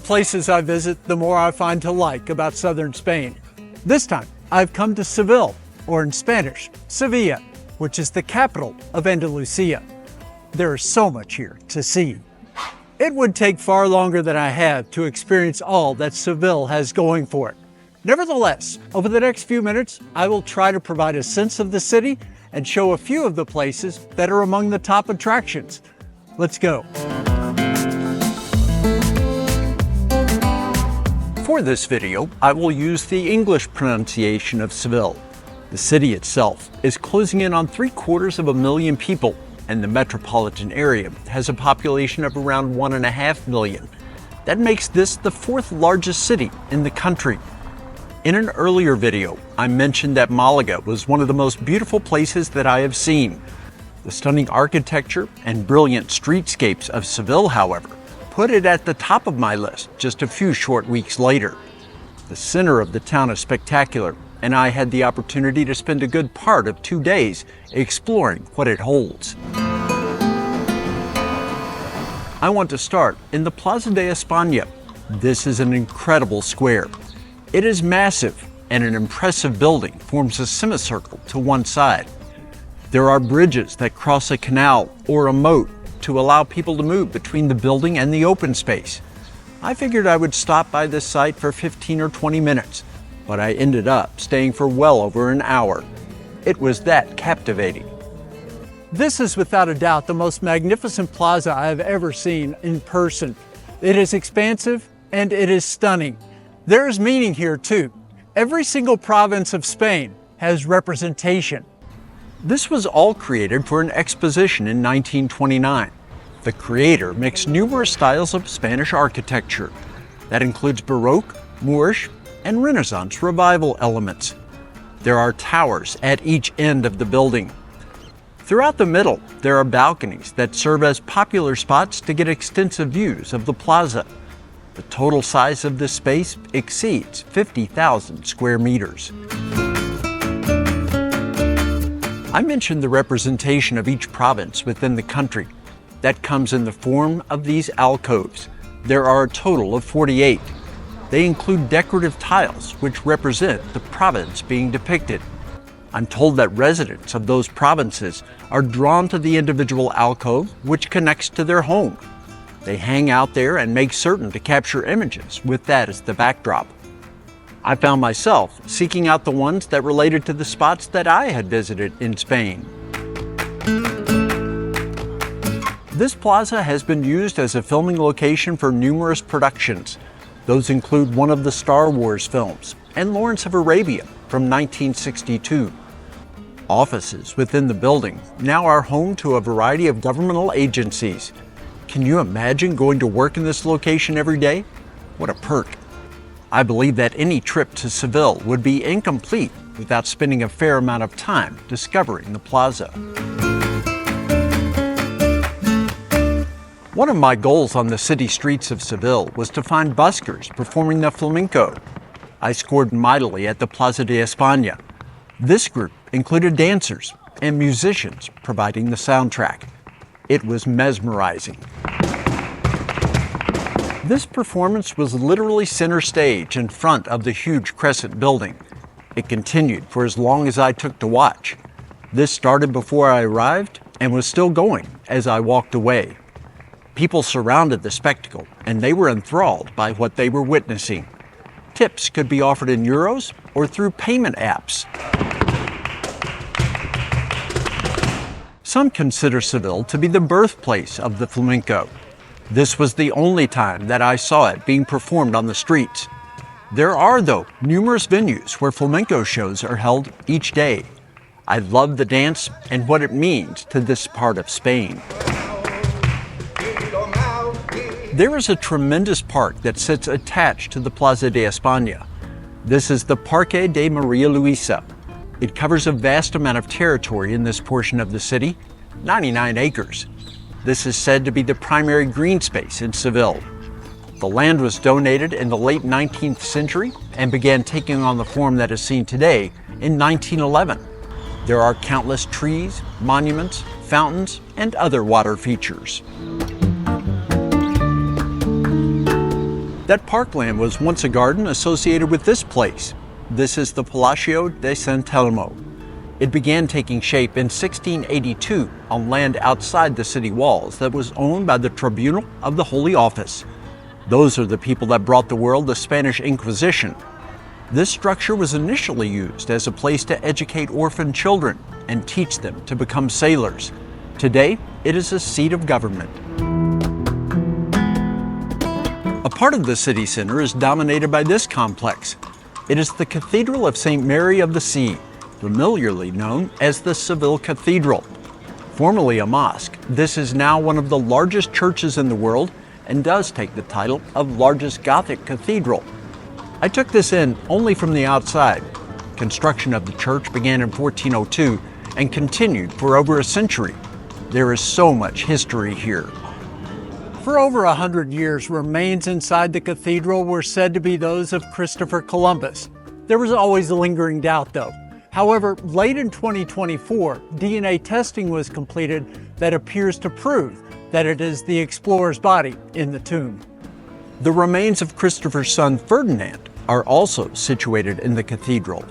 places I visit, the more I find to like about southern Spain. This time, I've come to Seville, or in Spanish, Sevilla, which is the capital of Andalusia. There is so much here to see. It would take far longer than I have to experience all that Seville has going for it. Nevertheless, over the next few minutes, I will try to provide a sense of the city and show a few of the places that are among the top attractions. Let's go. For this video, I will use the English pronunciation of Seville. The city itself is closing in on 750,000 people, and the metropolitan area has a population of around 1.5 million. That makes this the fourth largest city in the country. In an earlier video, I mentioned that Malaga was one of the most beautiful places that I have seen. The stunning architecture and brilliant streetscapes of Seville, however, put it at the top of my list just a few short weeks later. The center of the town is spectacular, and I had the opportunity to spend a good part of 2 days exploring what it holds. I want to start in the Plaza de Espana. This is an incredible square. It is massive, and an impressive building forms a semicircle to one side. There are bridges that cross a canal or a moat to allow people to move between the building and the open space. I figured I would stop by this site for 15 or 20 minutes, but I ended up staying for well over an hour. It was that captivating. This is without a doubt the most magnificent plaza I have ever seen in person. It is expansive and it is stunning. There is meaning here too. Every single province of Spain has representation. This was all created for an exposition in 1929. The creator mixed numerous styles of Spanish architecture. That includes Baroque, Moorish, and Renaissance revival elements. There are towers at each end of the building. Throughout the middle, there are balconies that serve as popular spots to get extensive views of the plaza. The total size of this space exceeds 50,000 square meters. I mentioned the representation of each province within the country. That comes in the form of these alcoves. There are a total of 48. They include decorative tiles which represent the province being depicted. I'm told that residents of those provinces are drawn to the individual alcove which connects to their home. They hang out there and make certain to capture images with that as the backdrop. I found myself seeking out the ones that related to the spots that I had visited in Spain. This plaza has been used as a filming location for numerous productions. Those include one of the Star Wars films and Lawrence of Arabia from 1962. Offices within the building now are home to a variety of governmental agencies. Can you imagine going to work in this location every day? What a perk. I believe that any trip to Seville would be incomplete without spending a fair amount of time discovering the plaza. One of my goals on the city streets of Seville was to find buskers performing the flamenco. I scored mightily at the Plaza de Espana. This group included dancers and musicians providing the soundtrack. It was mesmerizing. This performance was literally center stage in front of the huge crescent building. It continued for as long as I took to watch. This started before I arrived and was still going as I walked away. People surrounded the spectacle and they were enthralled by what they were witnessing. Tips could be offered in euros or through payment apps. Some consider Seville to be the birthplace of the flamenco. This was the only time that I saw it being performed on the streets. There are, though, numerous venues where flamenco shows are held each day. I love the dance and what it means to this part of Spain. There is a tremendous park that sits attached to the Plaza de Espana. This is the Parque de Maria Luisa. It covers a vast amount of territory in this portion of the city, 99 acres. This is said to be the primary green space in Seville. The land was donated in the late 19th century and began taking on the form that is seen today in 1911. There are countless trees, monuments, fountains, and other water features. That parkland was once a garden associated with this place. This is the Palacio de San Telmo. It began taking shape in 1682 on land outside the city walls that was owned by the Tribunal of the Holy Office. Those are the people that brought the world the Spanish Inquisition. This structure was initially used as a place to educate orphan children and teach them to become sailors. Today, it is a seat of government. A part of the city center is dominated by this complex. It is the Cathedral of St. Mary of the Sea, familiarly known as the Seville Cathedral. Formerly a mosque, this is now one of the largest churches in the world and does take the title of largest Gothic cathedral. I took this in only from the outside. Construction of the church began in 1402 and continued for over a century. There is so much history here. For over 100 years, remains inside the cathedral were said to be those of Christopher Columbus. There was always a lingering doubt, though. However, late in 2024, DNA testing was completed that appears to prove that it is the explorer's body in the tomb. The remains of Christopher's son Ferdinand are also situated in the cathedral.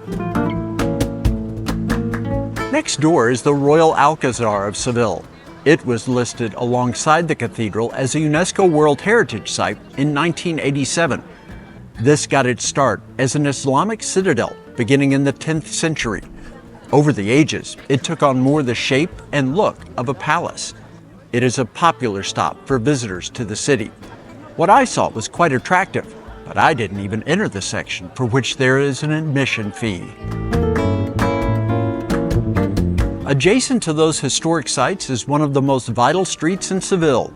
Next door is the Royal Alcazar of Seville. It was listed alongside the cathedral as a UNESCO World Heritage Site in 1987. This got its start as an Islamic citadel beginning in the 10th century. Over the ages, it took on more the shape and look of a palace. It is a popular stop for visitors to the city. What I saw was quite attractive, but I didn't even enter the section for which there is an admission fee. Adjacent to those historic sites is one of the most vital streets in Seville.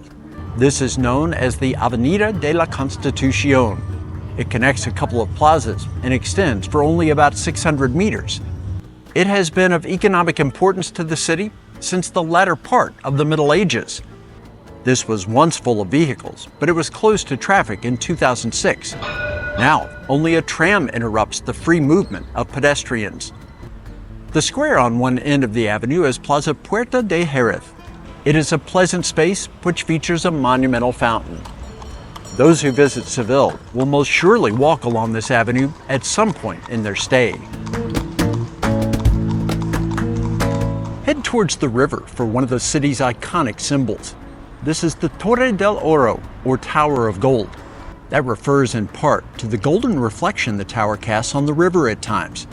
This is known as the Avenida de la Constitucion. It connects a couple of plazas and extends for only about 600 meters. It has been of economic importance to the city since the latter part of the Middle Ages. This was once full of vehicles, but it was closed to traffic in 2006. Now, only a tram interrupts the free movement of pedestrians. The square on one end of the avenue is Plaza Puerta de Jerez. It is a pleasant space which features a monumental fountain. Those who visit Seville will most surely walk along this avenue at some point in their stay. Head towards the river for one of the city's iconic symbols. This is the Torre del Oro, or Tower of Gold. That refers in part to the golden reflection the tower casts on the river at times.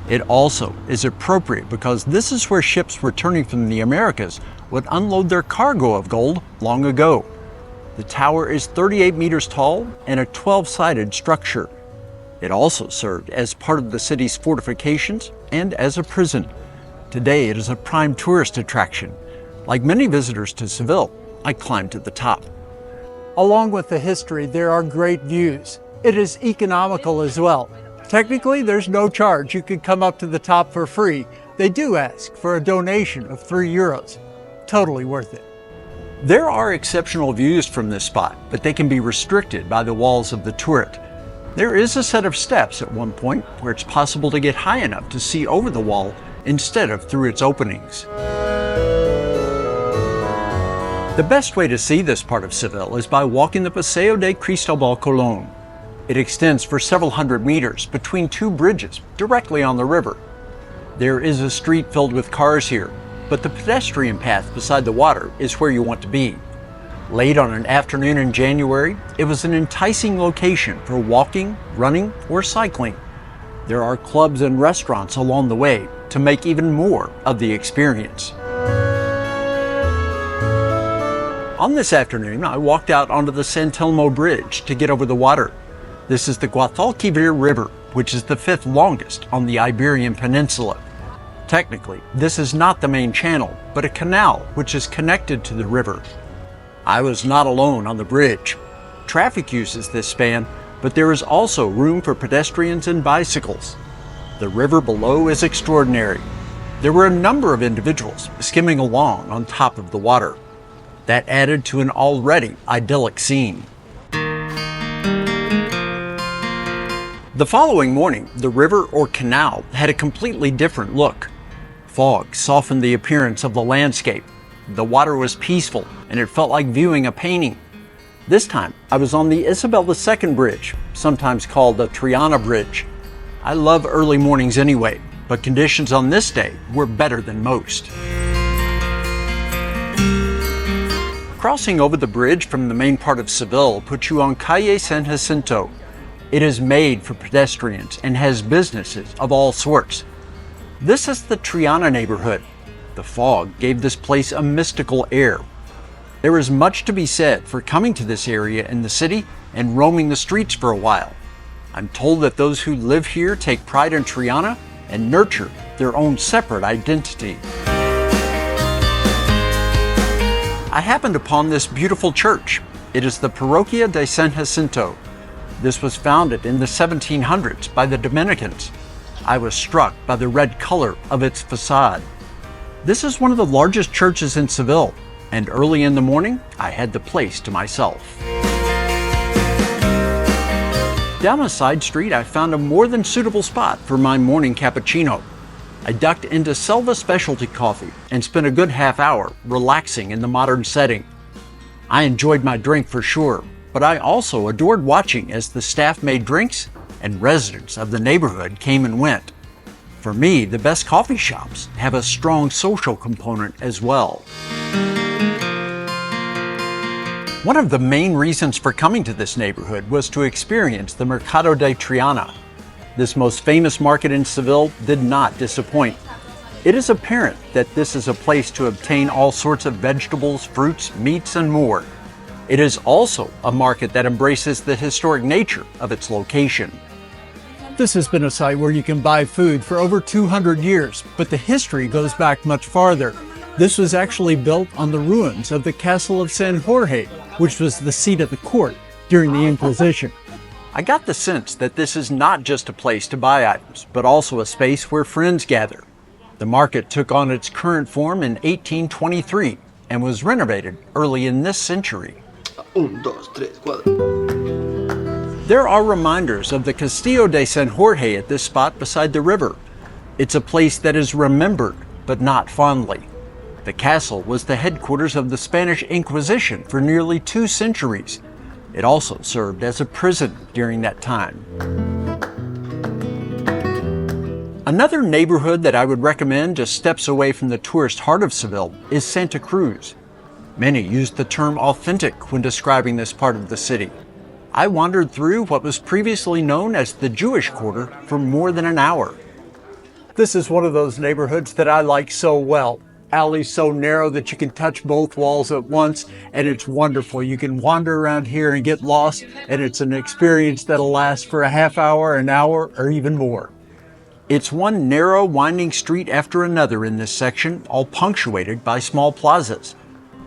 It also is appropriate because this is where ships returning from the Americas would unload their cargo of gold long ago. The tower is 38 meters tall and a 12-sided structure. It also served as part of the city's fortifications and as a prison. Today it is a prime tourist attraction. Like many visitors to Seville, I climbed to the top. Along with the history, there are great views. It is economical as well. Technically, there's no charge. You can come up to the top for free. They do ask for a donation of €3. Totally worth it. There are exceptional views from this spot, but they can be restricted by the walls of the turret. There is a set of steps at one point where it's possible to get high enough to see over the wall instead of through its openings. The best way to see this part of Seville is by walking the Paseo de Cristobal Colón. It extends for several hundred meters between two bridges directly on the river. There is a street filled with cars here, but the pedestrian path beside the water is where you want to be. Late on an afternoon in January, it was an enticing location for walking, running, or cycling. There are clubs and restaurants along the way to make even more of the experience. On this afternoon, I walked out onto the San Telmo Bridge to get over the water. This is the Guadalquivir River, which is the 5th longest on the Iberian Peninsula. Technically, this is not the main channel, but a canal which is connected to the river. I was not alone on the bridge. Traffic uses this span, but there is also room for pedestrians and bicycles. The river below is extraordinary. There were a number of individuals skimming along on top of the water. That added to an already idyllic scene. The following morning, the river or canal had a completely different look. Fog softened the appearance of the landscape. The water was peaceful, and it felt like viewing a painting. This time, I was on the Isabel II Bridge, sometimes called the Triana Bridge. I love early mornings anyway, but conditions on this day were better than most. Crossing over the bridge from the main part of Seville puts you on Calle San Jacinto. It is made for pedestrians and has businesses of all sorts. This is the Triana neighborhood. The fog gave this place a mystical air. There is much to be said for coming to this area in the city and roaming the streets for a while. I'm told that those who live here take pride in Triana and nurture their own separate identity. I happened upon this beautiful church. It is the Parroquia de San Jacinto. This was founded in the 1700s by the Dominicans. I was struck by the red color of its facade. This is one of the largest churches in Seville, and early in the morning, I had the place to myself. Down a side street, I found a more than suitable spot for my morning cappuccino. I ducked into Selva Specialty Coffee and spent a good half hour relaxing in the modern setting. I enjoyed my drink for sure, but I also adored watching as the staff made drinks and residents of the neighborhood came and went. For me, the best coffee shops have a strong social component as well. One of the main reasons for coming to this neighborhood was to experience the Mercado de Triana. This most famous market in Seville did not disappoint. It is apparent that this is a place to obtain all sorts of vegetables, fruits, meats, and more. It is also a market that embraces the historic nature of its location. This has been a site where you can buy food for over 200 years, but the history goes back much farther. This was actually built on the ruins of the Castle of San Jorge, which was the seat of the court during the Inquisition. I got the sense that this is not just a place to buy items, but also a space where friends gather. The market took on its current form in 1823 and was renovated early in this century. 1, 2, 3, 4. There are reminders of the Castillo de San Jorge at this spot beside the river. It's a place that is remembered, but not fondly. The castle was the headquarters of the Spanish Inquisition for nearly 2 centuries. It also served as a prison during that time. Another neighborhood that I would recommend just steps away from the tourist heart of Seville is Santa Cruz. Many use the term authentic when describing this part of the city. I wandered through what was previously known as the Jewish Quarter for more than an hour. This is one of those neighborhoods that I like so well. Alleys so narrow that you can touch both walls at once, and it's wonderful. You can wander around here and get lost, and it's an experience that'll last for a half hour, an hour, or even more. It's one narrow, winding street after another in this section, all punctuated by small plazas.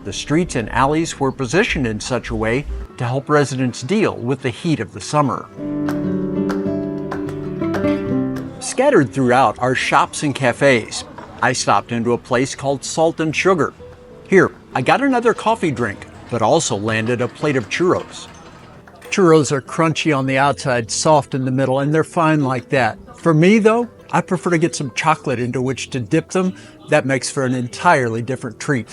The streets and alleys were positioned in such a way to help residents deal with the heat of the summer. Scattered throughout are shops and cafes. I stopped into a place called Salt and Sugar. Here, I got another coffee drink, but also landed a plate of churros. Churros are crunchy on the outside, soft in the middle, and they're fine like that. For me, though, I prefer to get some chocolate into which to dip them. That makes for an entirely different treat.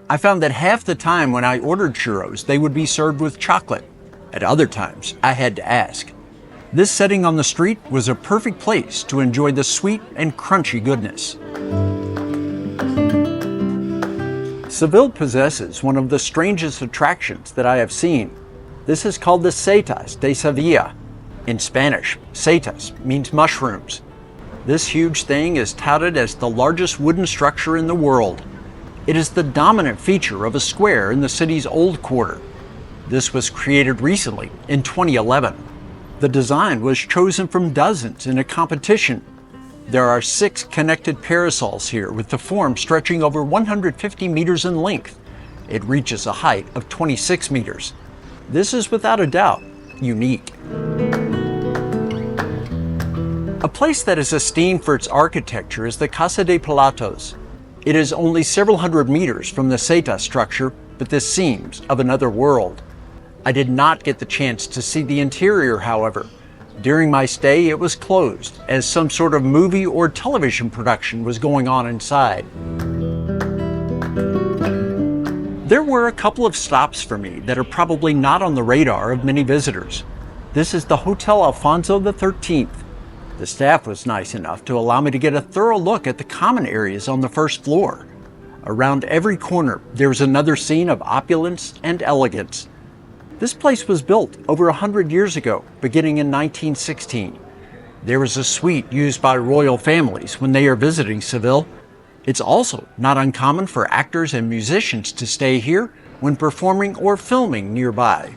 I found that half the time when I ordered churros, they would be served with chocolate. At other times, I had to ask. This setting on the street was a perfect place to enjoy the sweet and crunchy goodness. Seville possesses one of the strangest attractions that I have seen. This is called the Setas de Sevilla. In Spanish, setas means mushrooms. This huge thing is touted as the largest wooden structure in the world. It is the dominant feature of a square in the city's old quarter. This was created recently in 2011. The design was chosen from dozens in a competition. There are 6 connected parasols here with the form stretching over 150 meters in length. It reaches a height of 26 meters. This is without a doubt unique. A place that is esteemed for its architecture is the Casa de Palatos. It is only several hundred meters from the Seta structure, but this seems of another world. I did not get the chance to see the interior, however. During my stay, it was closed, as some sort of movie or television production was going on inside. There were a couple of stops for me that are probably not on the radar of many visitors. This is the Hotel Alfonso XIII. The staff was nice enough to allow me to get a thorough look at the common areas on the first floor. Around every corner, there was another scene of opulence and elegance. This place was built over 100 years ago, beginning in 1916. There is a suite used by royal families when they are visiting Seville. It's also not uncommon for actors and musicians to stay here when performing or filming nearby.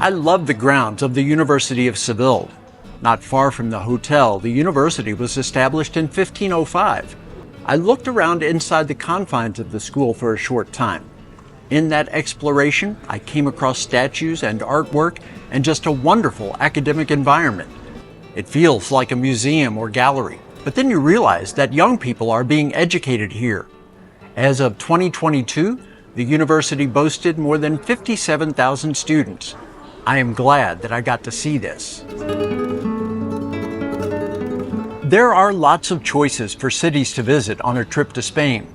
I love the grounds of the University of Seville. Not far from the hotel, the university was established in 1505. I looked around inside the confines of the school for a short time. In that exploration, I came across statues and artwork and just a wonderful academic environment. It feels like a museum or gallery, but then you realize that young people are being educated here. As of 2022, the university boasted more than 57,000 students. I am glad that I got to see this. There are lots of choices for cities to visit on a trip to Spain.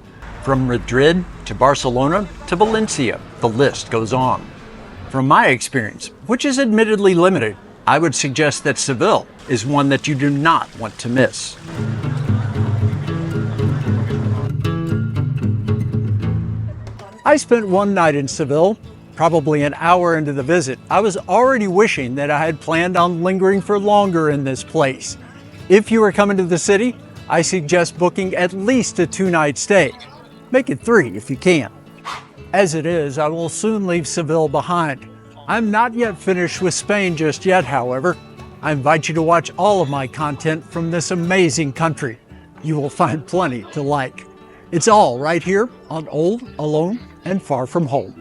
From Madrid to Barcelona to Valencia, the list goes on. From my experience, which is admittedly limited, I would suggest that Seville is one that you do not want to miss. I spent one night in Seville. Probably an hour into the visit, I was already wishing that I had planned on lingering for longer in this place. If you are coming to the city, I suggest booking at least a 2-night stay. Make it 3 if you can. As it is, I will soon leave Seville behind. I'm not yet finished with Spain just yet, however. I invite you to watch all of my content from this amazing country. You will find plenty to like. It's all right here on Old, Alone, and Far From Home.